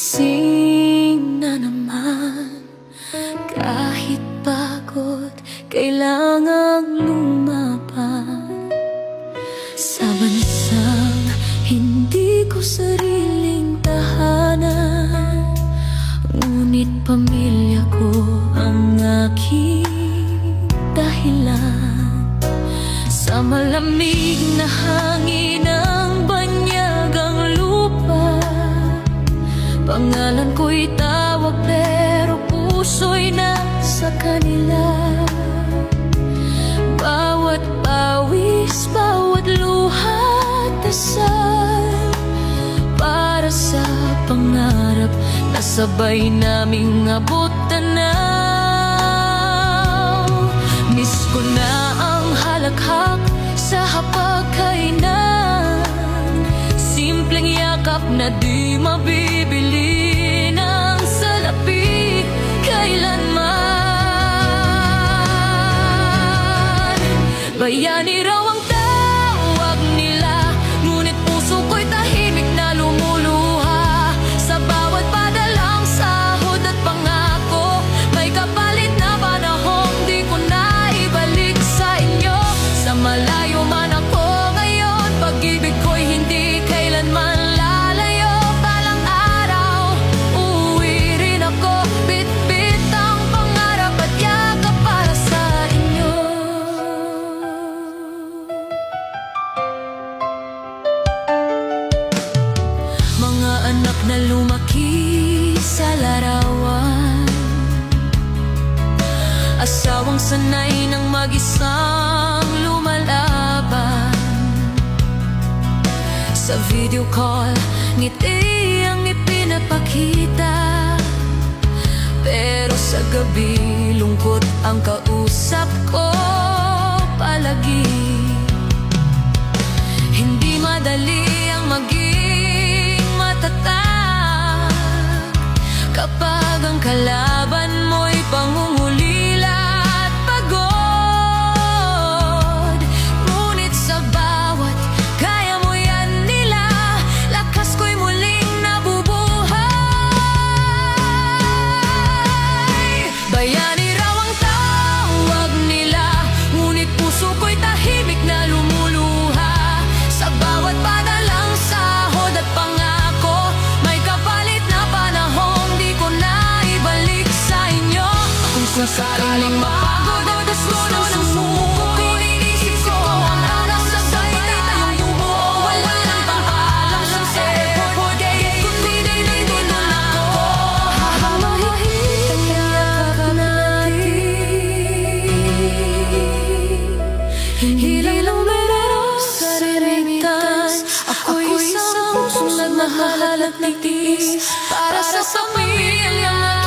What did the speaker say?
Gising na naman, kahit pagod, kailangang lumaban. Sa bansang hindi ko sariling tahanan, ngunit pamilya ko ang aking dahilan. Sa malamig na hangin ng banyagang lupa, pangalan ko'y tawag pero puso'y nasa kanila. Bawat pawis, bawat luha't dasal, para sa pangarap na sabay naming abot tanaw. Miss ko na ang halakhak sa hapagkainan, simpleng yakap na di mabibili ng salapi kailanman. Bayani raw ang tawag nila, ngunit puso ko'y tahimik na lumuluha. Sa bawat padalang sahod at pangako, may kapalit na panahong di ko na ibalik sa inyo. Sa malayo man ako ngayon, pag-ibig ko'y hindi kailanman lalayo. Balang araw, uuwi rin ako, bit-bit ang pangarap at yakap para sa inyo. Mga anak na lumaki sa larawan, asawang sanay ng mag-isang lumalaban. Sa video call, ngiti ang ipinapakita, pero sa gabi, lungkot ang kausap ko palagi. Hindi madali ang maging matatag kapag ang kalaban mo'y pangungulila at pagod. Ngunit sa bawat kaya mo yan nila, lakas ko'y muling nabubuhay. Bayani raw ang tawag nila, ngunit puso ko'y tahimik na lumuluha. Sa bawat padalang sahod at pangako, may kapalit na panahong di ko na ibalik sa inyo. Kung sakaling mapagod o dasgulo ng sumuko, iniisip ko ang araw na sabay tayong bumuo. Wala nang pang-alam ng airport gate, kundi dito na ako. Hamahigit ang yakap natin, hindi lang meron sa rimitas. Ako'y isang pusong nagmahal at nagtiis para sa pamilya.